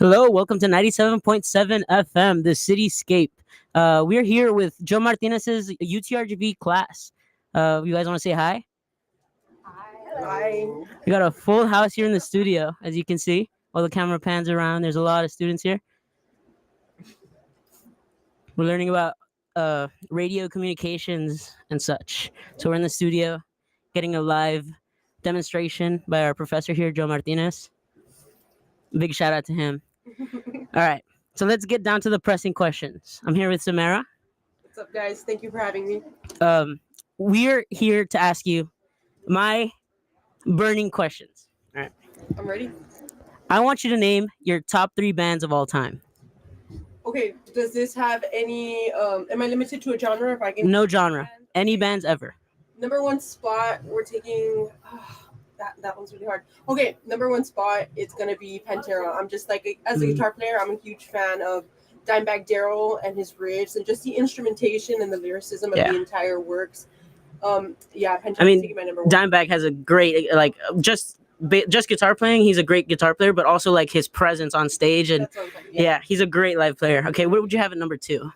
Hello, welcome to 97.7 FM, the City Scape. We're here with Joe Martinez's UTRGV class. You guys want to say hi? Hi. We got a full house here in the studio, as you can see. While the camera pans around, there's a lot of students here. We're learning about radio communications and such. So we're in the studio getting a live demonstration by our professor here, Joe Martinez. Big shout out to him. All right, so let's get down to the pressing questions. I'm here with Samara. What's up, guys? Thank you for having me. We're here to ask you my burning questions. All right. I'm ready. I want you to name your top 3 bands of all time. Okay, does this have any, am I limited to a genre if I can? No genre. Any bands ever. Number 1 spot, we're taking, that one's really hard. Okay, number 1 spot, it's going to be Pantera. I'm just like, as a guitar player, I'm a huge fan of Dimebag Darrell and his riffs and just the instrumentation and the lyricism of the entire works. Pantera's taking my number 1. Dimebag has a great, just guitar playing. He's a great guitar player, but also like his presence on stage and he's a great live player. Okay, what would you have at number 2?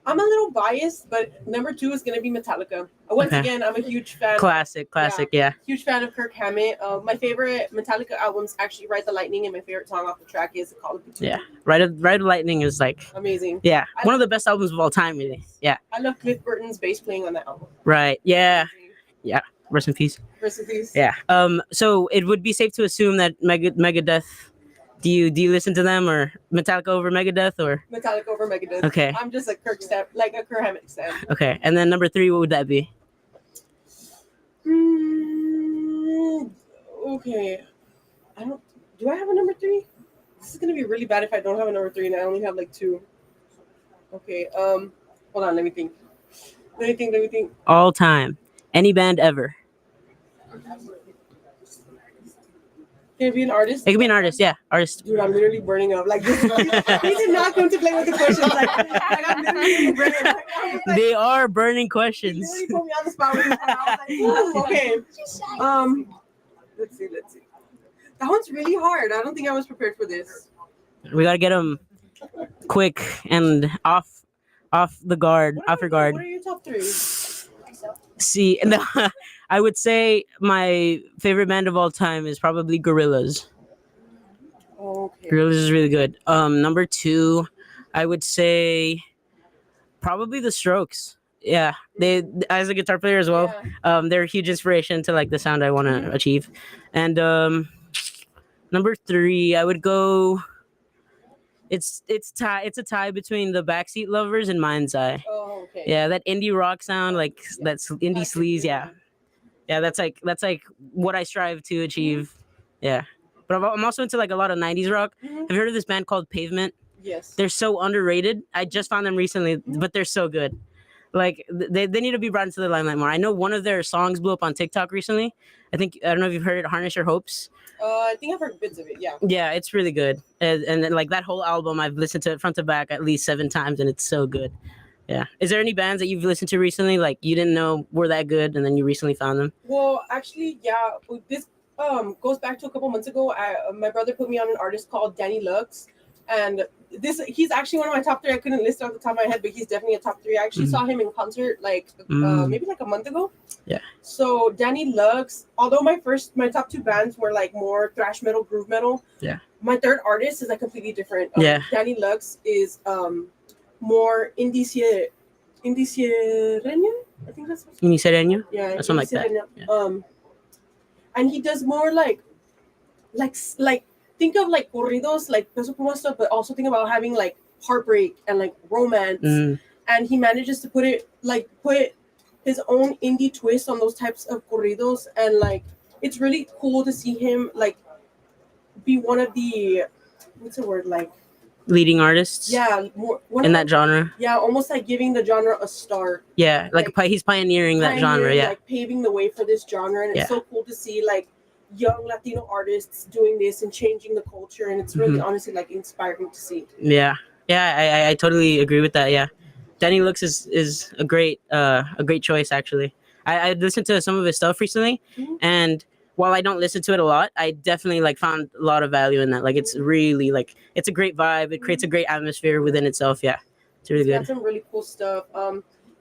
I'm a little biased, but number 2 is going to be Metallica. Once again, I'm a huge fan. Classic, yeah. Huge fan of Kirk Hammett. My favorite Metallica albums actually Ride the Lightning, and my favorite song off the track is Call of Duty. Yeah, Ride the Lightning is like amazing. Yeah, one of the best albums of all time, really. Yeah. I love Cliff Burton's bass playing on that album. Right. Yeah. Yeah. Rest in peace. Rest in peace. Yeah. So it would be safe to assume that Megadeth. Do you listen to them or Metallica over Megadeth or Metallica over Megadeth? Okay. I'm just a Kirk Hammett stan. Okay, and then number 3, what would that be? Okay. Do I have a number 3? This is gonna be really bad if I don't have a number 3 and I only have like 2. Okay. Hold on. Let me think. All time, any band ever. Can it be an artist? It could be an artist, yeah. Artist. Dude, I'm literally burning up. Like, this did not come to play with the questions. Like I'm literally burning up. They are burning questions. You literally put me on the spot with this one. I was like, okay. Let's see. That one's really hard. I don't think I was prepared for this. We gotta get them quick and off your guard. What are your top 3? See, I would say my favorite band of all time is probably Gorillaz. Okay. Gorillaz is really good. Number 2, I would say probably The Strokes. Yeah, they as a guitar player as well. Yeah. They're a huge inspiration to like the sound I want to achieve. And number 3, I would go. It's a tie between the Backseat Lovers and Mind's Eye. Oh, okay. Yeah, that indie rock sound, like that's indie sleaze. Yeah, that's like what I strive to achieve. Yeah, but I'm also into like a lot of '90s rock. Have you heard of this band called Pavement? Yes. They're so underrated. I just found them recently, but they're so good. Like they need to be brought into the limelight more. I know one of their songs blew up on TikTok recently. I don't know if you've heard it, Harness Your Hopes. I think I've heard bits of it, yeah. Yeah, it's really good. And then like that whole album, I've listened to it front to back at least 7 times, and it's so good. Yeah. Is there any bands that you've listened to recently, like you didn't know were that good, and then you recently found them? Well, actually, yeah. This goes back to a couple months ago. My brother put me on an artist called Danny Lux, and he's actually one of my top 3. I couldn't list it off the top of my head, but he's definitely a top 3. I actually saw him in concert maybe like a month ago. Yeah. So Danny Lux, although my top 2 bands were like more thrash metal, groove metal. Yeah. My third artist is like completely different. Danny Lux is more indie sierreño. I think that's what's Indie yeah, or something like that. Yeah. And he does more like think of like corridos, like peso pluma stuff, but also think about having like heartbreak and like romance. And he manages to put his own indie twist on those types of corridos, and like it's really cool to see him like be one of the leading artists. Yeah, in that genre. Yeah, almost like giving the genre a start. Yeah, like he's pioneering that genre. Yeah, like paving the way for this genre, and it's so cool to see like young Latino artists doing this and changing the culture, and it's really honestly like inspiring to see. Yeah, I totally agree with that. Yeah, Danny Lux is a great choice actually. I listened to some of his stuff recently, and while I don't listen to it a lot, I definitely like found a lot of value in that. Like it's really like it's a great vibe. It creates a great atmosphere within itself. Yeah, it's really He's got good. some really cool stuff.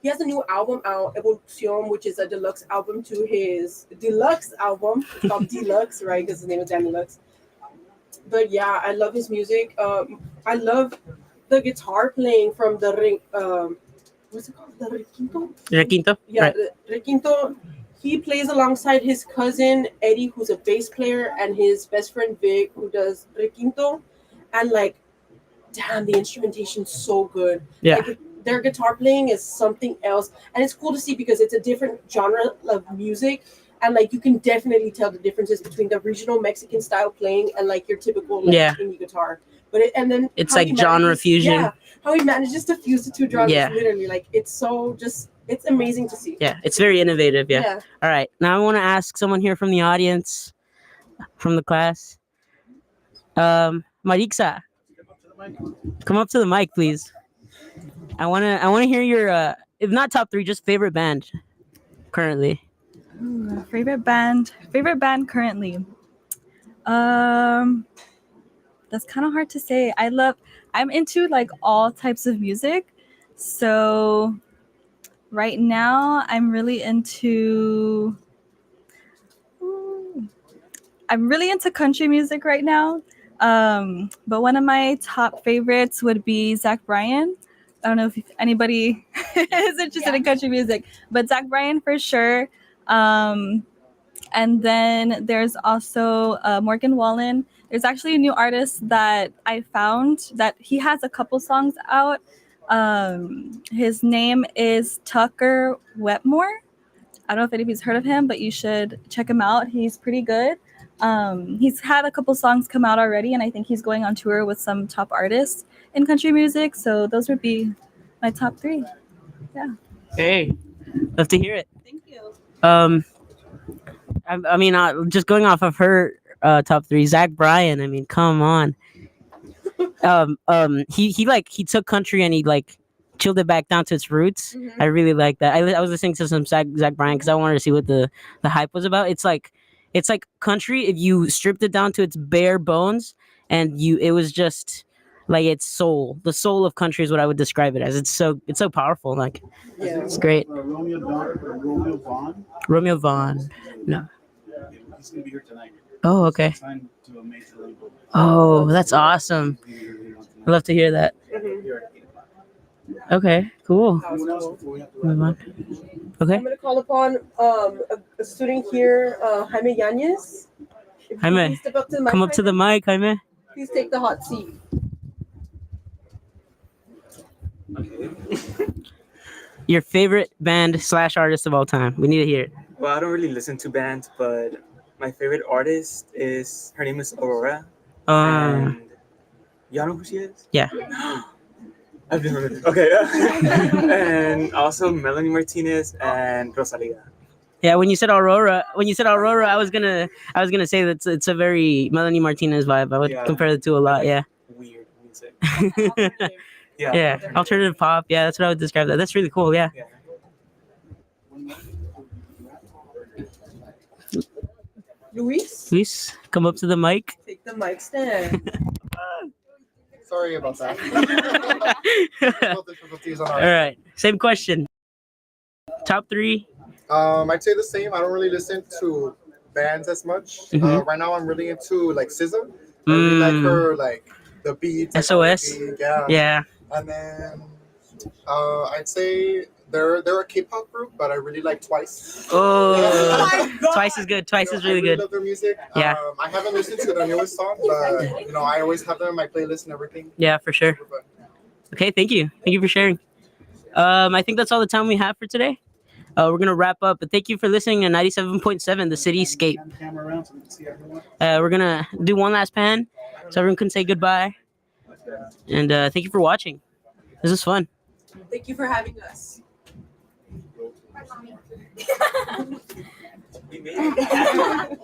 He has a new album out, Evolucion, which is a deluxe album to his deluxe album. It's called Deluxe, right? Because his name is Dan Deluxe. But yeah, I love his music. I love the guitar playing from the what's it called? The requinto? Requinto? Yeah, Right. the requinto. He plays alongside his cousin Eddie, who's a bass player, and his best friend Vic, who does requinto. And like, damn, the instrumentation's so good. Yeah. Like their guitar playing is something else, and it's cool to see because it's a different genre of music, and like you can definitely tell the differences between the regional Mexican style playing and like your typical like Yeah. indie guitar. But and then It's how like he genre manages- fusion. Yeah, how he manages to fuse the two genres, Yeah. literally, like it's so just it's amazing to see. Yeah, it's very innovative. Yeah. All right, now I want to ask someone here from the audience, from the class. Marixa, come up to the mic, please. I wanna hear your if not top three, just favorite band currently. Ooh, favorite band currently. That's kind of hard to say. I'm into like all types of music. So right now I'm really into country music right now. But one of my top favorites would be Zach Bryan. I don't know if anybody is interested in country music, but Zach Bryan for sure. And then there's also Morgan Wallen. There's actually a new artist that I found that he has a couple songs out. His name is Tucker Wetmore. I don't know if anybody's heard of him, but you should check him out. He's pretty good. He's had a couple songs come out already, and I think he's going on tour with some top artists in country music. So those would be my top three. Yeah. Hey, love to hear it. Thank you. I mean, just going off of her top three, Zach Bryan. I mean, come on. He took country and he like chilled it back down to its roots. Mhm. I really like that. I was listening to some Zach Bryan because I wanted to see what the hype was about. It's like country if you stripped it down to its bare bones, and it was just like its soul. The soul of country is what I would describe it as. It's so powerful. Like Yeah. it's great. Romeo Vaughn. Romeo Vaughn. No. He's gonna be here tonight. Oh, okay. Signed to a major label. Oh, that's awesome. He's gonna be here later on tonight. I love to hear that. Mhm. Here at 8 o'clock. Okay, cool. That was Anyone else cool. before we have to Move wrap on. up? Okay. I'm gonna call upon a student here, Jaime Yanez. If you Jaime, please step up to the mic, Come up to the mic, Jaime. Please take the hot seat. Your favorite band / artist of all time. We need to hear it. Well, I don't really listen to bands, but my favorite artist her name is Aurora. And y'all know who she is? Yeah. I've been with her. Okay. And also Melanie Martinez and Rosalia. Yeah, when you said Aurora, I was gonna say that it's a very Melanie Martinez vibe. I would Yeah. compare the two a lot. Yeah. Weird music. Yeah. Yeah. Alternative pop. Yeah, that's what I would describe that. That's really cool. Yeah. Yeah. Luis, Please come up to the mic. take the mic stand. Sorry about that. Little difficulties on All our right. Same question. Top three. I'd say the same. I don't really listen to bands as much. Mhm. Right now, I'm really into like SZA. I really like her, like the beats. like, SOS? R&B, yeah. Yeah. And then I'd say they're a K-pop group, but I really like Twice. Oh, Twice is good. Twice is really I good. love their music. Yeah. I haven't listened to their newest song, but I always have them in my playlist and everything. Yeah, for sure. Super fun. Okay, thank you. Thank you for sharing. I think that's all the time we have for today. We're gonna wrap up, but thank you for listening to 97.7, the City Scape. Turn the camera around so we can see everyone. We're gonna do one last pan, so everyone can say goodbye. And thank you for watching. This was fun. Thank you for having us. We made it.